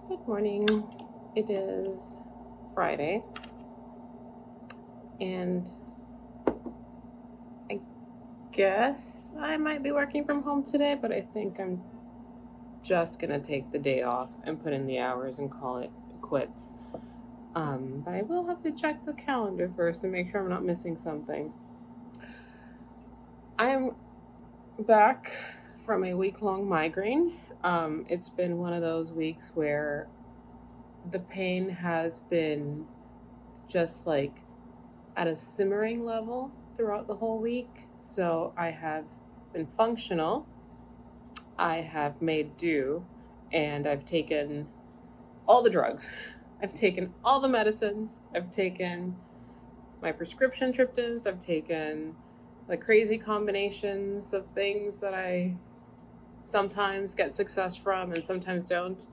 Good morning. It is Friday, and I guess I might be working from home today, but I think I'm just gonna take the day off and put in the hours and call it quits. But I will have to check the calendar first and make sure I'm not missing something. I am back from a week-long migraine. It's been one of those weeks where the pain has been just like at a simmering level throughout the whole week. So I have been functional, I have made do, and I've taken all the drugs. I've taken all the medicines. I've taken my prescription triptans. I've taken the crazy combinations of things that I sometimes get success from and sometimes don't.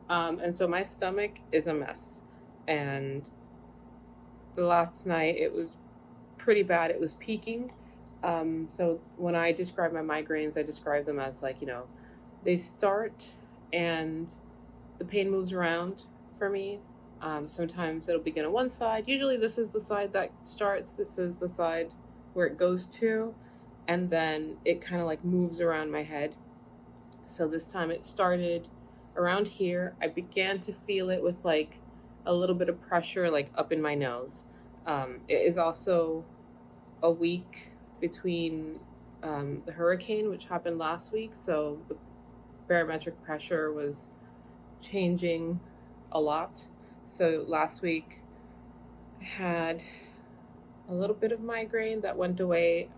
And so my stomach is a mess. And last night it was pretty bad. It was peaking. So when I describe my migraines, I describe them as like, they start and the pain moves around for me. Sometimes it'll begin on one side. Usually this is the side that starts. This is the side where it goes to. And then it kind of like moves around my head. So this time it started around here. I began to feel it with like a little bit of pressure like up in my nose. It is also a week between the hurricane, which happened last week. So the barometric pressure was changing a lot. So last week I had a little bit of migraine that went away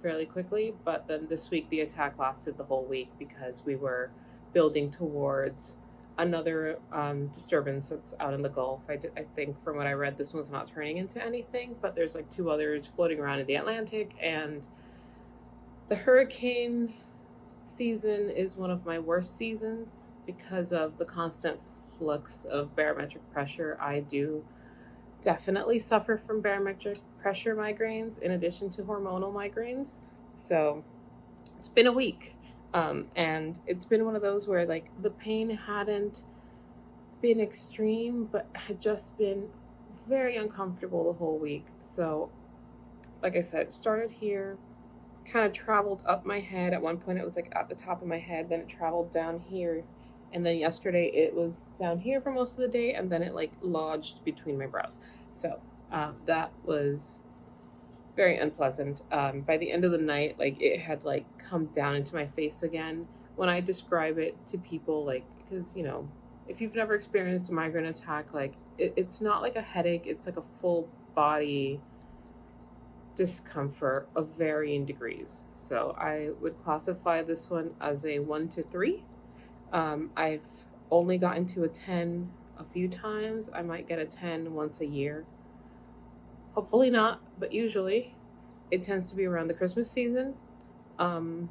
fairly quickly, but then this week the attack lasted the whole week because we were building towards another disturbance that's out in the Gulf. I think from what I read, this one's not turning into anything, but there's like two others floating around in the Atlantic, and the hurricane season is one of my worst seasons because of the constant flux of barometric pressure. I do definitely suffer from barometric pressure migraines in addition to hormonal migraines. So it's been a week. And it's been one of those where like the pain hadn't been extreme, but had just been very uncomfortable the whole week. So, like I said, it started here, kind of traveled up my head. At one point, it was like at the top of my head, then it traveled down here. And then yesterday, it was down here for most of the day, and then it like lodged between my brows. So, that was very unpleasant. By the end of the night, like it had like come down into my face again. When I describe it to people, like, because if you've never experienced a migraine attack, like it's not like a headache, it's like a full body discomfort of varying degrees. So I would classify this one as a 1 to 3. I've only gotten to a 10 a few times. I might get a 10 once a year. Hopefully not, but usually it tends to be around the Christmas season. Um,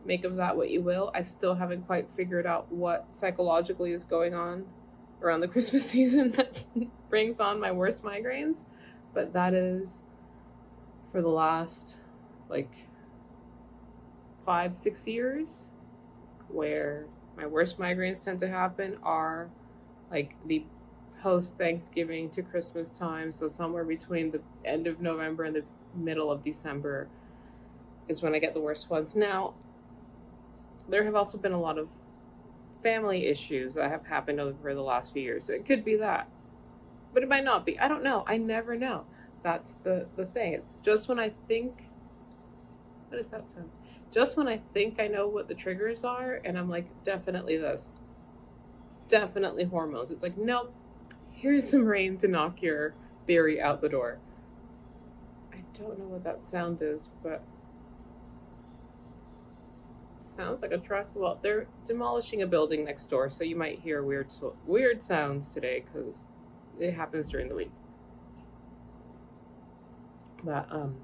make of that what you will. I still haven't quite figured out what psychologically is going on around the Christmas season that brings on my worst migraines, but that is for the last like 5, 6 years where my worst migraines tend to happen are like the post Thanksgiving to Christmas time. So somewhere between the end of November and the middle of December is when I get the worst ones. Now, there have also been a lot of family issues that have happened over the last few years. So it could be that, but it might not be. I don't know. I never know. That's the thing. It's just when I think, what does that sound? Just when I think I know what the triggers are, and I'm like, definitely this, definitely hormones. It's like, nope, here's some rain to knock your theory out the door. I don't know what that sound is, but it sounds like a truck. Well, they're demolishing a building next door, so you might hear weird sounds today because it happens during the week. But I'm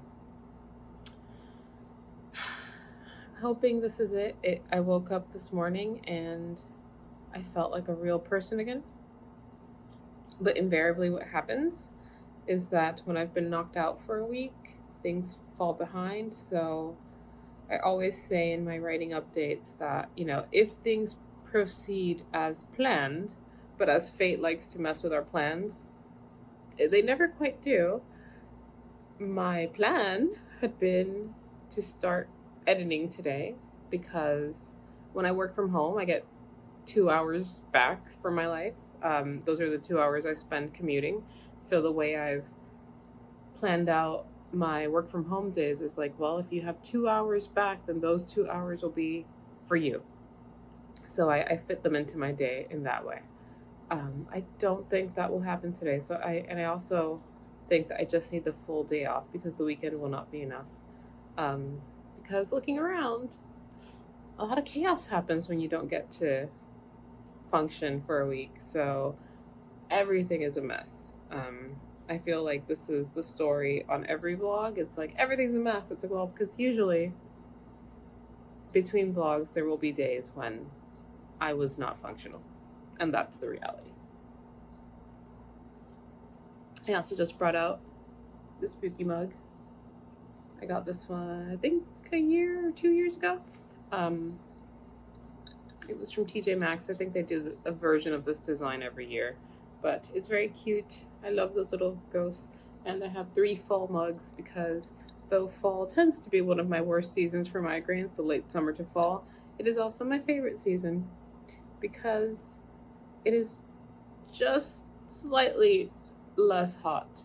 hoping this is it. I woke up this morning and I felt like a real person again. But invariably, what happens is that when I've been knocked out for a week, things fall behind. So I always say in my writing updates that, if things proceed as planned, But as fate likes to mess with our plans, they never quite do. My plan had been to start editing today because when I work from home, I get 2 hours back from my life. Those are the 2 hours I spend commuting. So the way I've planned out my work from home days is like, well, if you have 2 hours back, then those 2 hours will be for you. So I fit them into my day in that way. I don't think that will happen today. I also think that I just need the full day off because the weekend will not be enough. Um, because looking around, a lot of chaos happens when you don't get to function for a week. So everything is a mess. I feel like this is the story on every vlog. It's like everything's a mess. It's like, well, because usually between vlogs, there will be days when I was not functional. And that's the reality. I also just brought out the spooky mug. I got this one, I think, a year or 2 years ago. It was from TJ Maxx. I think they do a version of this design every year, but it's very cute. I love those little ghosts, and I have 3 fall mugs because though fall tends to be one of my worst seasons for migraines, the late summer to fall, it is also my favorite season because it is just slightly less hot.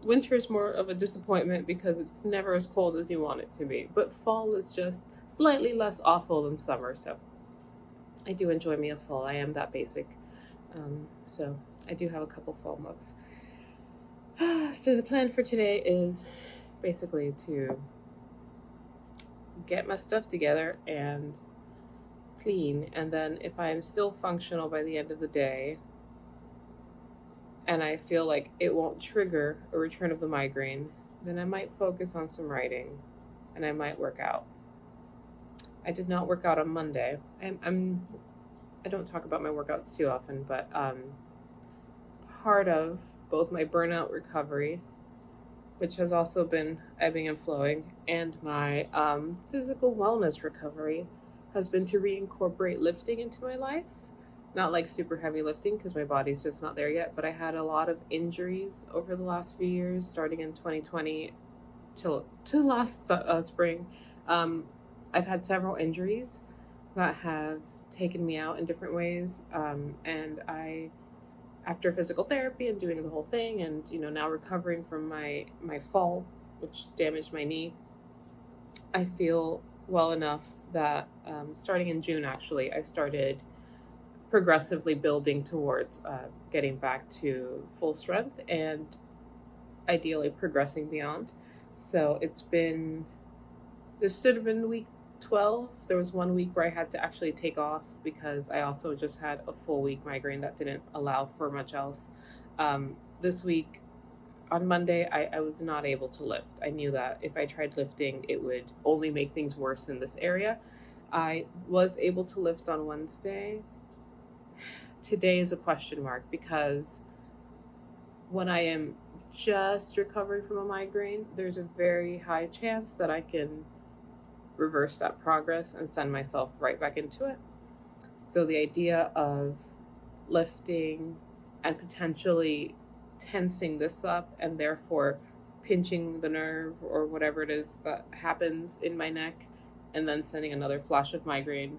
Winter is more of a disappointment because it's never as cold as you want it to be, but fall is just slightly less awful than summer, so I do enjoy me a fall. I am that basic. So I do have a couple fall mugs. So the plan for today is basically to get my stuff together and clean, and then if I am still functional by the end of the day and I feel like it won't trigger a return of the migraine, then I might focus on some writing and I might work out. I did not work out on Monday. I don't talk about my workouts too often, but part of both my burnout recovery, which has also been ebbing and flowing, and my physical wellness recovery has been to reincorporate lifting into my life. Not like super heavy lifting because my body's just not there yet, but I had a lot of injuries over the last few years, starting in 2020 till last spring. I've had several injuries that have taken me out in different ways, and after physical therapy and doing the whole thing, and now recovering from my fall, which damaged my knee, I feel well enough that starting in June, actually, I started progressively building towards getting back to full strength and ideally progressing beyond. So this should have been week 12. There was 1 week where I had to actually take off because I also just had a full week migraine that didn't allow for much else. This week, on Monday, I was not able to lift. I knew that if I tried lifting, it would only make things worse in this area. I was able to lift on Wednesday. Today is a question mark because when I am just recovering from a migraine, there's a very high chance that I can reverse that progress and send myself right back into it. So the idea of lifting and potentially tensing this up and therefore pinching the nerve or whatever it is that happens in my neck and then sending another flash of migraine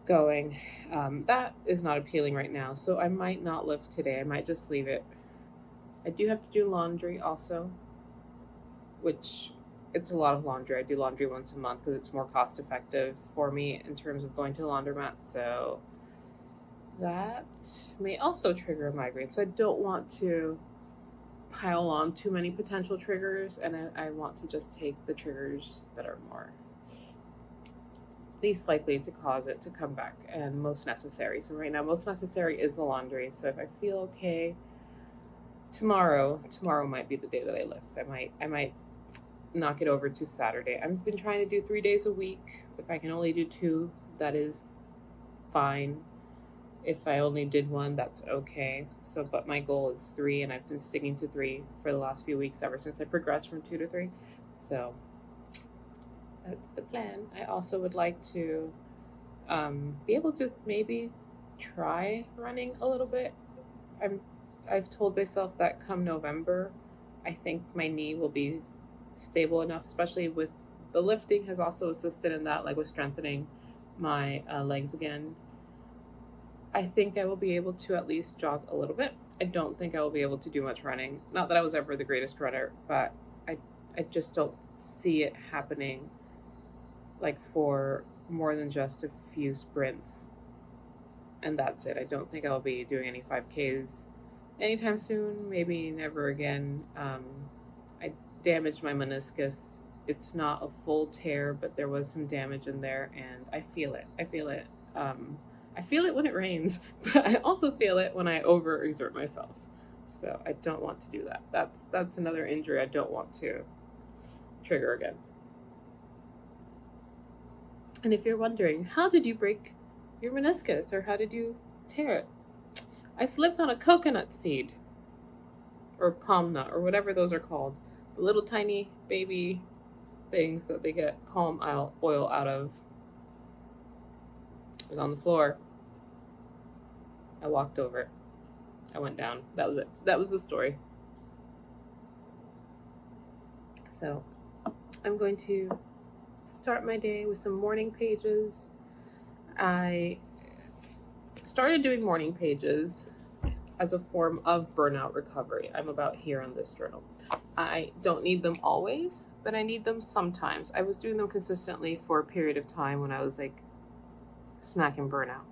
going, that is not appealing right now. So I might not lift today. I might just leave it. I do have to do laundry also, which it's a lot of laundry. I do laundry once a month because it's more cost effective for me in terms of going to the laundromat. So that may also trigger a migraine. So I don't want to pile on too many potential triggers, and I want to just take the triggers that are more least likely to cause it to come back and most necessary. So right now, most necessary is the laundry. So if I feel okay tomorrow might be the day that I lift. I might knock it over to Saturday. I've been trying to do 3 days a week. If I can only do 2, that is fine. If I only did 1, that's okay. So, but my goal is 3, and I've been sticking to 3 for the last few weeks ever since I progressed from 2 to 3. So that's the plan. I also would like to be able to maybe try running a little bit. I'm I've told myself that come November, I think my knee will be stable enough, especially with the lifting has also assisted in that, like with strengthening my legs again. I think I will be able to at least jog a little bit. I don't think I will be able to do much running. Not that I was ever the greatest runner, but I I just don't see it happening like for more than just a few sprints, and that's it. I don't think I'll be doing any 5Ks anytime soon. Maybe never again. I damaged my meniscus. It's not a full tear, but there was some damage in there, and I feel it. I feel it. I feel it when it rains, but I also feel it when I overexert myself. So I don't want to do that. That's another injury I don't want to trigger again. And if you're wondering, how did you break your meniscus or how did you tear it? I slipped on a coconut seed or palm nut or whatever those are called. The little tiny baby things that they get palm oil out of. It was on the floor. I walked over it. I went down. That was it. That was the story. So I'm going to start my day with some morning pages. I started doing morning pages as a form of burnout recovery. I'm about here on this journal. I don't need them always, but I need them sometimes. I was doing them consistently for a period of time when I was like smacking burnout.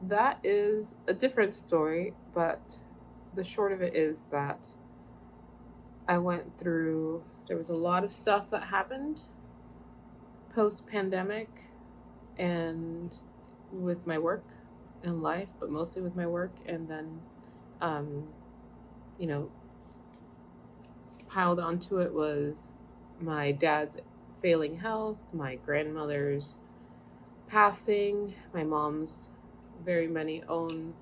That is a different story, but the short of it is that I went through, there was a lot of stuff that happened post-pandemic and with my work and life, but mostly with my work. And then, you know, piled onto it was my dad's failing health, my grandmother's passing, my mom's very many own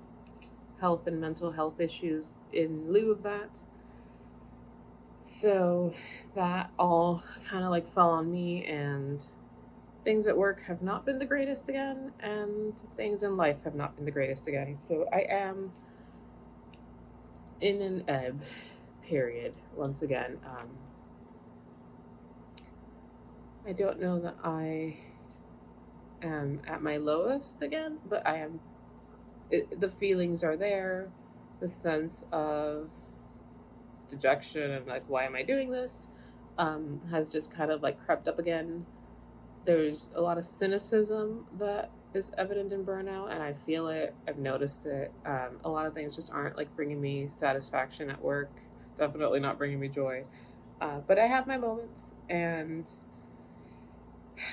health and mental health issues in lieu of that. So that all kind of like fell on me, and things at work have not been the greatest again, and things in life have not been the greatest again. So I am in an ebb period once again. I don't know that I am at my lowest again, but I am. The feelings are there, the sense of dejection and like, why am I doing this, has just kind of like crept up again. There's a lot of cynicism that is evident in burnout, and I feel it. I've noticed it. A lot of things just aren't like bringing me satisfaction at work. Definitely not bringing me joy. But I have my moments, and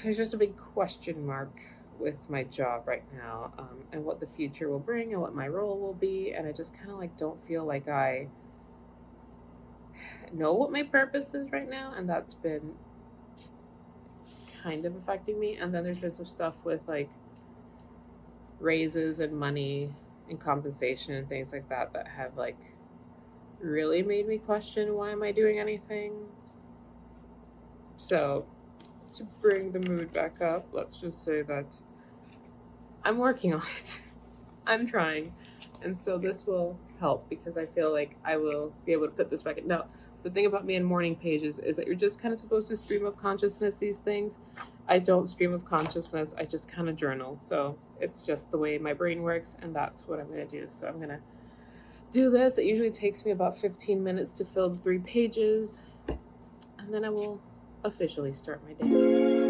there's just a big question mark with my job right now, and what the future will bring and what my role will be. And I just kind of like don't feel like I know what my purpose is right now, and that's been kind of affecting me. And then there's been some stuff with like raises and money and compensation and things like that that have like really made me question, why am I doing anything? So to bring the mood back up, let's just say that I'm working on it. I'm trying. And so this will help, because I feel like I will be able to put this back in. Now, the thing about me in morning pages is that you're just kind of supposed to stream of consciousness these things. I don't stream of consciousness. I just kind of journal. So it's just the way my brain works, and that's what I'm going to do. So I'm going to do this. It usually takes me about 15 minutes to fill 3 pages, and then I will officially start my day.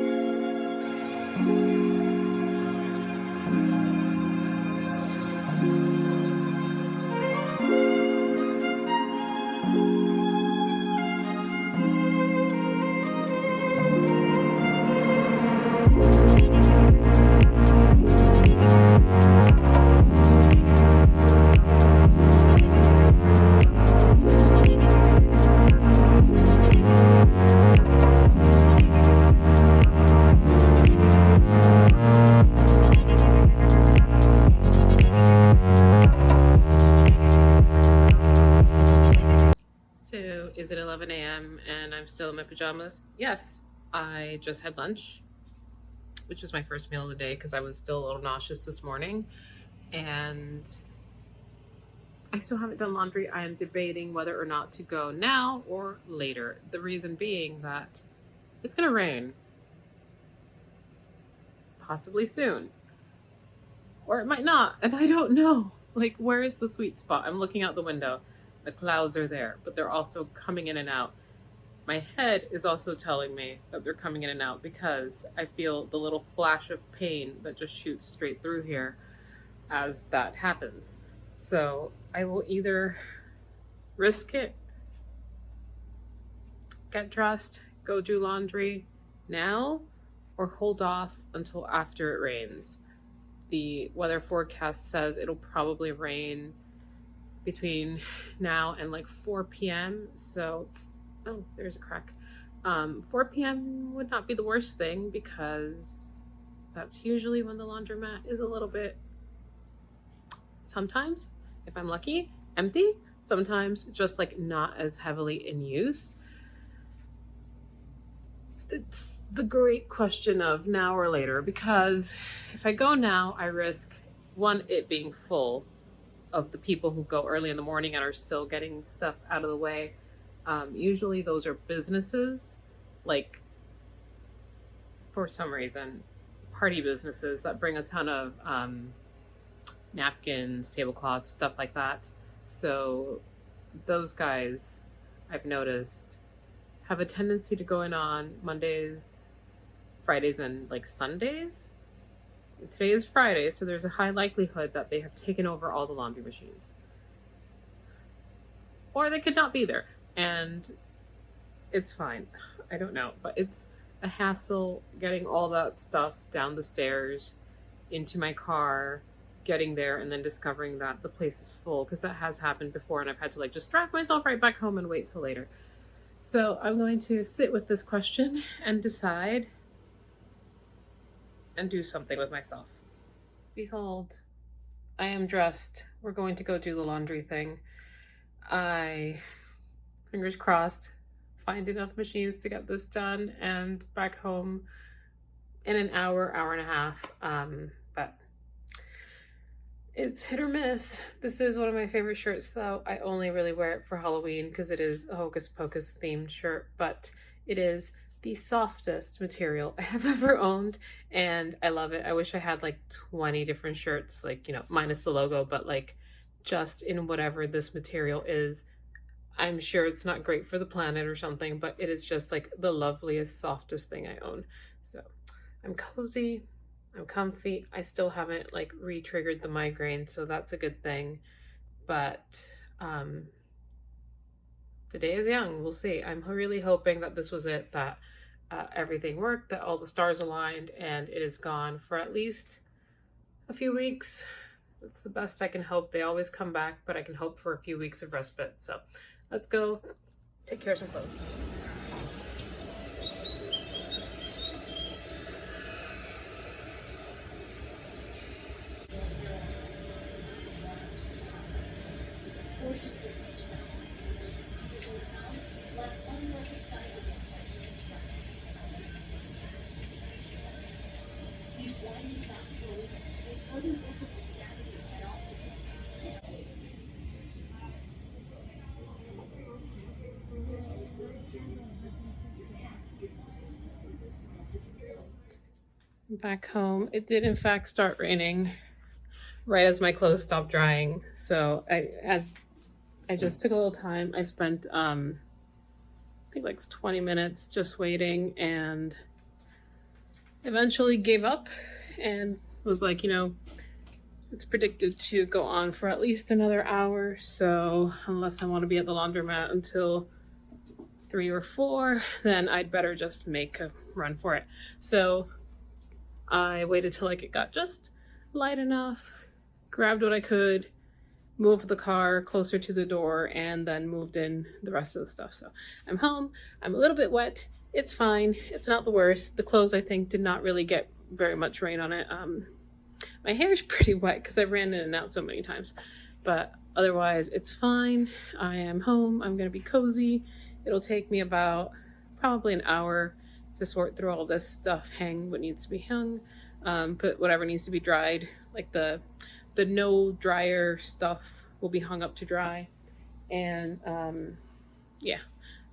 So, is it 11 a.m. and I'm still in my pajamas? Yes, I just had lunch. which is my first meal of the day because I was still a little nauseous this morning. And I still haven't done laundry. I am debating whether or not to go now or later. The reason being that it's going to rain, possibly soon, or it might not. And I don't know. Like, where is the sweet spot? I'm looking out the window. The clouds are there, but they're also coming in and out. My head is also telling me that they're coming in and out because I feel the little flash of pain that just shoots straight through here as that happens. So I will either risk it, get dressed, go do laundry now, or hold off until after it rains. The weather forecast says it'll probably rain between now and like 4 p.m. So, oh, there's a crack. 4 p.m. would not be the worst thing because that's usually when the laundromat is a little bit, sometimes, if I'm lucky, empty. Sometimes just like not as heavily in use. It's the great question of now or later, because if I go now, I risk one, it being full of the people who go early in the morning and are still getting stuff out of the way. Usually those are businesses, like for some reason, party businesses that bring a ton of napkins, tablecloths, stuff like that. So those guys, I've noticed, have a tendency to go in on Mondays, Fridays, and like Sundays. Today is Friday, so there's a high likelihood that they have taken over all the laundry machines. Or they could not be there, and it's fine. I don't know, but it's a hassle getting all that stuff down the stairs, into my car, getting there, and then discovering that the place is full, because that has happened before, and I've had to like just drive myself right back home and wait till later. So I'm going to sit with this question and decide and do something with myself. Behold, I am dressed. We're going to go do the laundry thing. I, fingers crossed, find enough machines to get this done and back home in an hour, hour and a half. But it's hit or miss. This is one of my favorite shirts, though. I only really wear it for Halloween because it is a Hocus Pocus themed shirt, but it is the softest material I have ever owned, and I love it. I wish I had like 20 different shirts, like, you know, minus the logo, but like just in whatever this material is. I'm sure it's not great for the planet or something, but it is just like the loveliest, softest thing I own. So I'm cozy, I'm comfy. I still haven't like re-triggered the migraine, so that's a good thing. But the day is young. We'll see. I'm really hoping that this was it, that everything worked, that all the stars aligned, and it is gone for at least a few weeks. That's the best I can hope. They always come back, but I can hope for a few weeks of respite. So let's go take care of some clothes. Back home, it did in fact start raining right as my clothes stopped drying. So I just took a little time. I spent I think like 20 minutes just waiting, and eventually gave up and was like, you know, it's predicted to go on for at least another hour. So unless I want to be at the laundromat until 3 or 4, then I'd better just make a run for it. So I waited till like it got just light enough, grabbed what I could, moved the car closer to the door, and then moved in the rest of the stuff. So I'm home. I'm a little bit wet. It's fine. It's not the worst. The clothes, I think, did not really get very much rain on it. My hair is pretty wet because I ran in and out so many times, but otherwise it's fine. I am home. I'm going to be cozy. It'll take me about probably an hour to sort through all this stuff, hang what needs to be hung, put whatever needs to be dried, like the no dryer stuff will be hung up to dry. And yeah,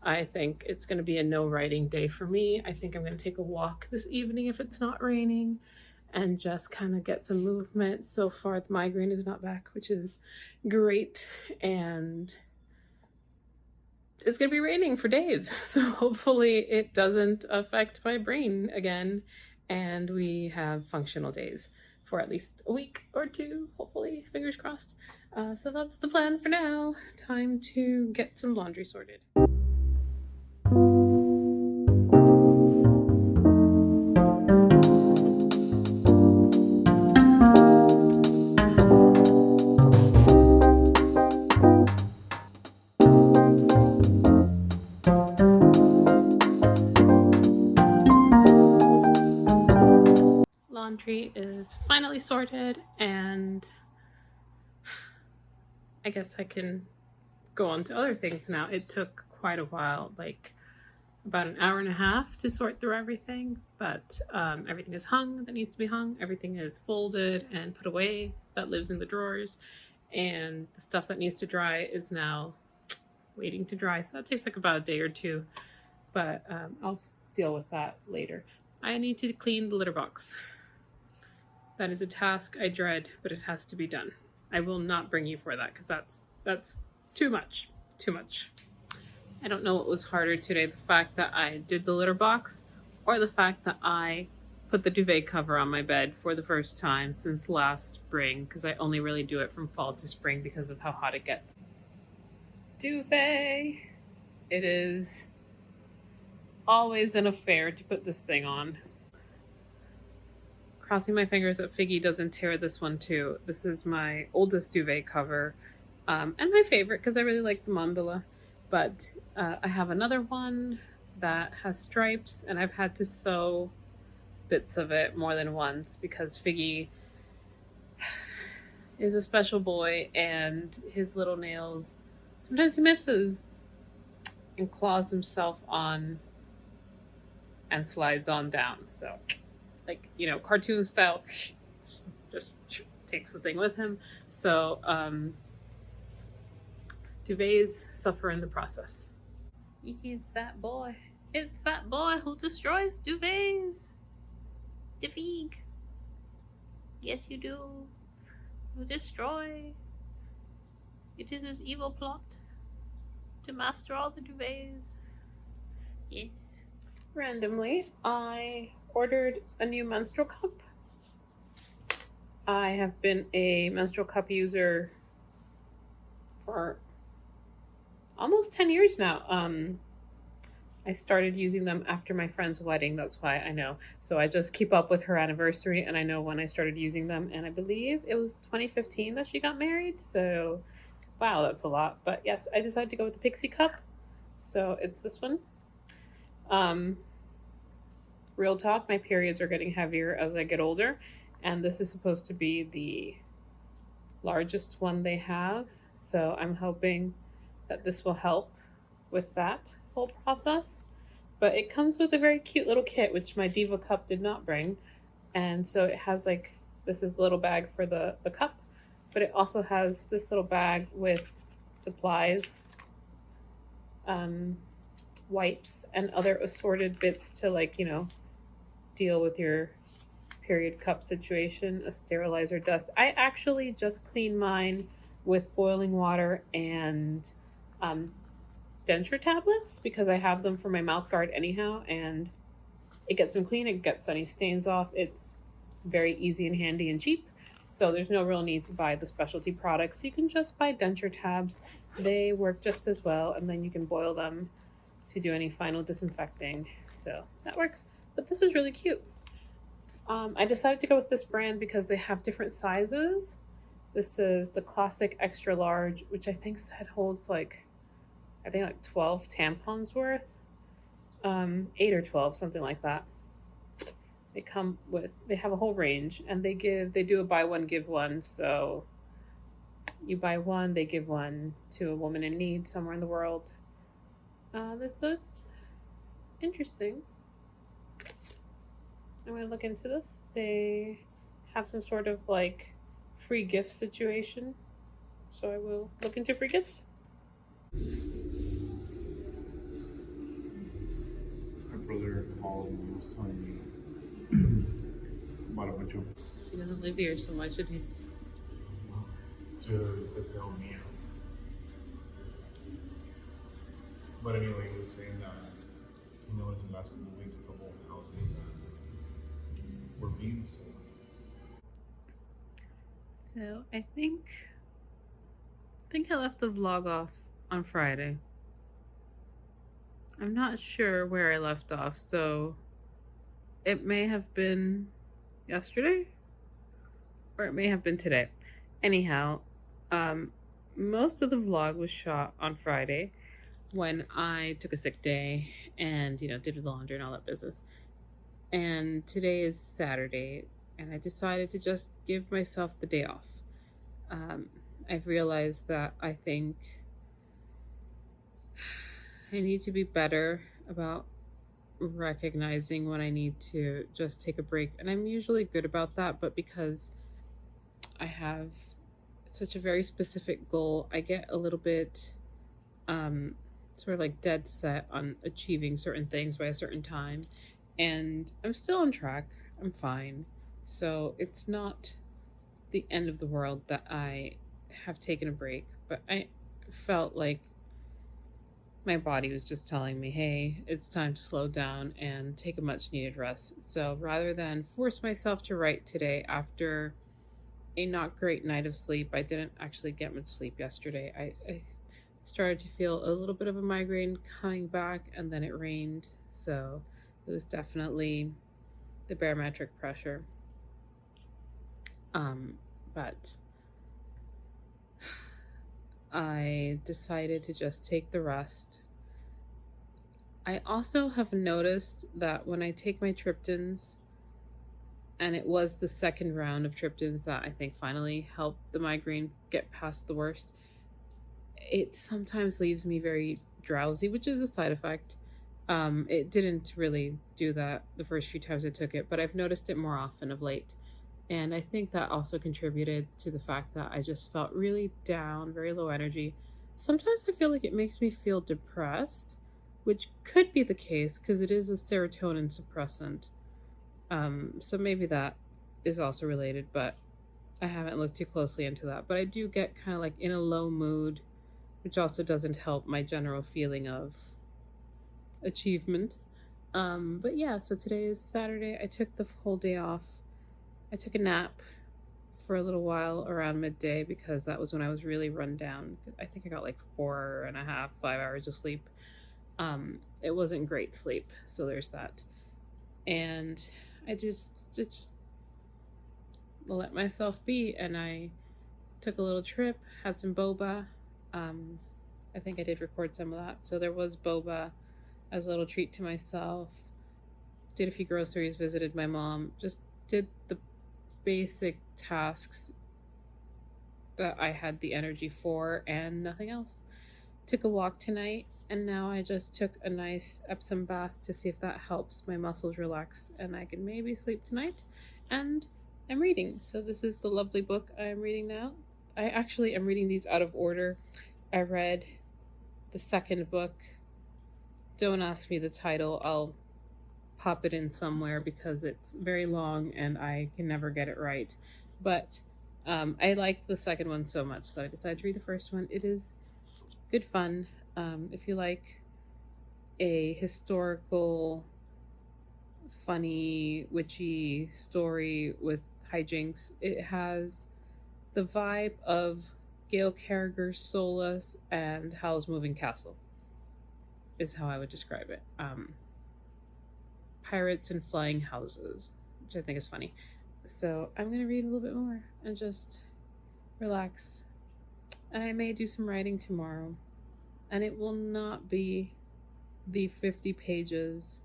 I think it's going to be a no writing day for me. I think I'm going to take a walk this evening if it's not raining and just kind of get some movement. So far, the migraine is not back, which is great. And it's going to be raining for days. So hopefully, it doesn't affect my brain again. And we have functional days for at least a week or two, hopefully, fingers crossed. So that's the plan for now. Time to get some laundry sorted. Laundry is finally sorted, and I guess I can go on to other things now. It took quite a while, like about an hour and a half to sort through everything, but everything is hung that needs to be hung. Everything is folded and put away that lives in the drawers, and the stuff that needs to dry is now waiting to dry. So that takes like about a day or two, but I'll deal with that later. I need to clean the litter box. That is a task I dread, but it has to be done. I will not bring you for that because that's too much. Too much. I don't know what was harder today, the fact that I did the litter box or the fact that I put the duvet cover on my bed for the first time since last spring, because I only really do it from fall to spring because of how hot it gets. Duvet. It is always an affair to put this thing on. Crossing my fingers that Figgy doesn't tear this one too. This is my oldest duvet cover, and my favorite because I really like the mandala. But I have another one that has stripes, and I've had to sew bits of it more than once because Figgy is a special boy, and his little nails, sometimes he misses and claws himself on and slides on down. So, like, cartoon style, just takes the thing with him. So duvets suffer in the process. He's that boy. It's that boy who destroys duvets. Defeag. Yes, you do. You destroy. It is his evil plot to master all the duvets. Yes. Randomly, I ordered a new menstrual cup. I have been a menstrual cup user for almost 10 years now. I started using them after my friend's wedding. That's why I know. So I just keep up with her anniversary, and I know when I started using them. And I believe it was 2015 that she got married. So, wow, that's a lot. But yes, I decided to go with the Pixie cup. So it's this one. Real talk, my periods are getting heavier as I get older, and this is supposed to be the largest one they have. So I'm hoping that this will help with that whole process. But it comes with a very cute little kit, which my Diva cup did not bring. And so it has this is a little bag for the cup, but it also has this little bag with supplies, wipes, and other assorted bits to deal with your period cup situation, a sterilizer dust. I actually just clean mine with boiling water and denture tablets because I have them for my mouth guard anyhow, and it gets them clean, it gets any stains off. It's very easy and handy and cheap, so there's no real need to buy the specialty products. You can just buy denture tabs. They work just as well, and then you can boil them to do any final disinfecting, so that works. But this is really cute. I decided to go with this brand because they have different sizes. This is the classic extra large, which I think holds like 12 tampons worth, 8 or 12, something like that. They have a whole range, and they do a buy one give one. So you buy one, they give one to a woman in need somewhere in the world. So it's interesting. to look into this. They have some sort of like free gift situation, so I will look into free gifts. My brother called and was telling me about a bunch of He doesn't live here, so why should he? to tell me. But anyway, he was saying that he noticed in the last couple of weeks a couple of houses were being sold. So I think I left the vlog off on Friday. I'm not sure where I left off, so it may have been yesterday or it may have been today. Anyhow, um, most of the vlog was shot on Friday when I took a sick day and, did the laundry and all that business. And today is Saturday, and I decided to just give myself the day off. Um, I've realized that I think I need to be better about recognizing when I need to just take a break. And I'm usually good about that, but because I have such a very specific goal, I get a little bit sort of like dead set on achieving certain things by a certain time. And I'm still on track, I'm fine. So it's not the end of the world that I have taken a break, but I felt like my body was just telling me, hey, it's time to slow down and take a much needed rest. So rather than force myself to write today after a not great night of sleep, I didn't actually get much sleep yesterday. I started to feel a little bit of a migraine coming back, and then it rained. So it was definitely the barometric pressure. But I decided to just take the rest. I also have noticed that when I take my triptans, and it was the second round of triptans that I think finally helped the migraine get past the worst, it sometimes leaves me very drowsy, which is a side effect. It didn't really do that the first few times I took it, but I've noticed it more often of late. And I think that also contributed to the fact that I just felt really down, very low energy. Sometimes I feel like it makes me feel depressed, which could be the case because it is a serotonin suppressant. So maybe that is also related, but I haven't looked too closely into that. But I do get kind of like in a low mood, which also doesn't help my general feeling of achievement. But yeah, so today is Saturday. I took the whole day off. I took a nap for a little while around midday because that was when I was really run down. I think I got like 4.5, 5 hours of sleep. It wasn't great sleep, so there's that. And I just let myself be, and I took a little trip, had some boba. Um, I think I did record some of that. So there was boba as a little treat to myself. Did a few groceries, visited my mom, just did the basic tasks that I had the energy for and nothing else. Took a walk tonight, and now I just took a nice Epsom bath to see if that helps my muscles relax and I can maybe sleep tonight. And I'm reading. So this is the lovely book I'm reading now. I actually am reading these out of order. I read the second book. Don't ask me the title. I'll pop it in somewhere because it's very long and I can never get it right. But I liked the second one so much, so I decided to read the first one. It is good fun. If you like a historical, funny, witchy story with hijinks, it has the vibe of Gail Carriger's Soulless and Howl's Moving Castle, is how I would describe it. Pirates and flying houses, which I think is funny. So I'm going to read a little bit more and just relax. And I may do some writing tomorrow. And it will not be the 50 pages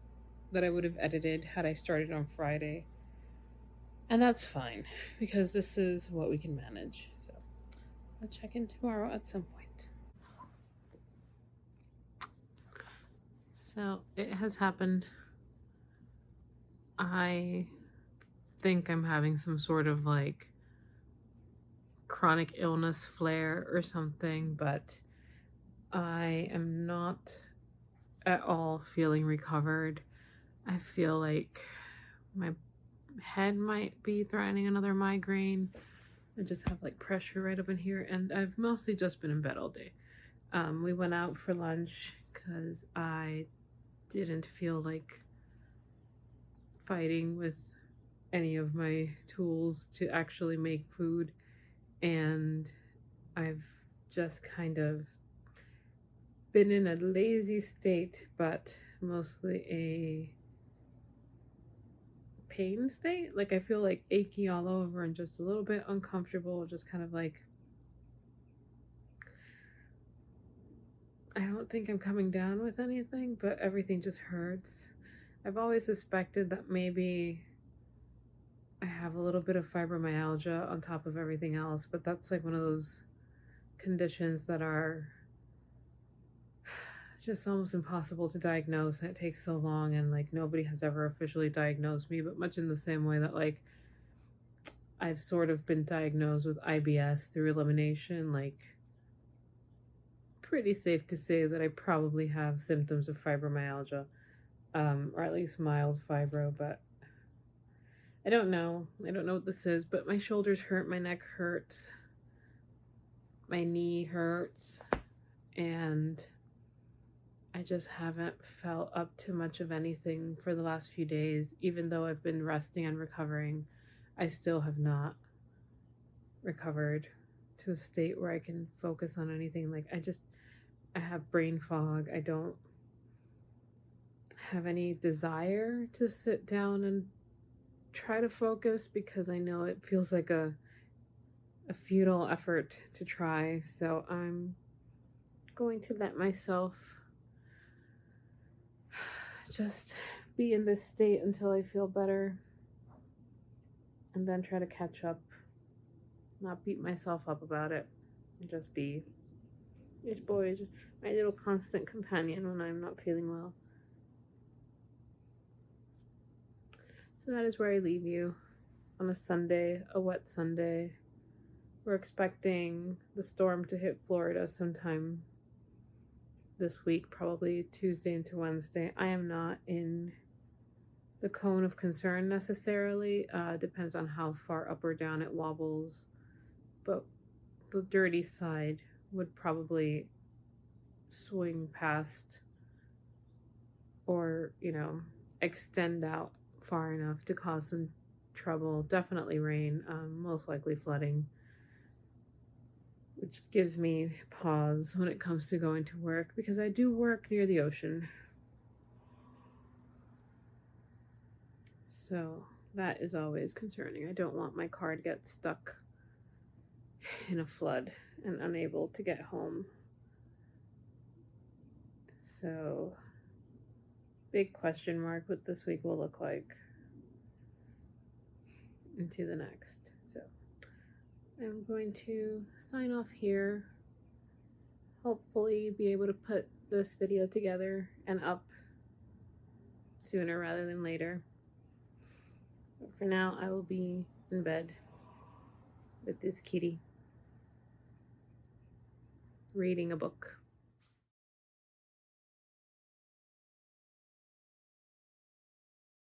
that I would have edited had I started on Friday. And that's fine because this is what we can manage. So I'll check in tomorrow at some point. So it has happened. I think I'm having some sort of like chronic illness flare or something, but I am not at all feeling recovered. I feel like my head might be threatening another migraine. I just have like pressure right up in here, and I've mostly just been in bed all day. We went out for lunch because I didn't feel like fighting with any of my tools to actually make food, and I've just kind of been in a lazy state, but mostly a pain state. Like I feel like achy all over and just a little bit uncomfortable, just kind of like I don't think I'm coming down with anything, but everything just hurts. I've always suspected that maybe I have a little bit of fibromyalgia on top of everything else, but that's like one of those conditions that are just almost impossible to diagnose, and it takes so long, and like nobody has ever officially diagnosed me, but much in the same way that like I've sort of been diagnosed with IBS through elimination, like pretty safe to say that I probably have symptoms of fibromyalgia, or at least mild fibro, but I don't know. I don't know what this is, but my shoulders hurt, my neck hurts, my knee hurts, and I just haven't felt up to much of anything for the last few days. Even though I've been resting and recovering, I still have not recovered to a state where I can focus on anything. Like I have brain fog. I don't have any desire to sit down and try to focus because I know it feels like a futile effort to try. So I'm going to let myself just be in this state until I feel better and then try to catch up, not beat myself up about it, and just be this boy is my little constant companion when I'm not feeling well. So that is where I leave you on a Sunday, a wet Sunday. We're expecting the storm to hit Florida sometime this week, probably Tuesday into Wednesday. I am not in the cone of concern necessarily. Depends on how far up or down it wobbles. But the dirty side would probably swing past or, extend out far enough to cause some trouble. Definitely rain, most likely flooding, which gives me pause when it comes to going to work because I do work near the ocean. So that is always concerning. I don't want my car to get stuck in a flood and unable to get home. So, big question mark what this week will look like into the next. So, I'm going to sign off here. Hopefully, be able to put this video together and up sooner rather than later. But for now, I will be in bed with this kitty reading a book.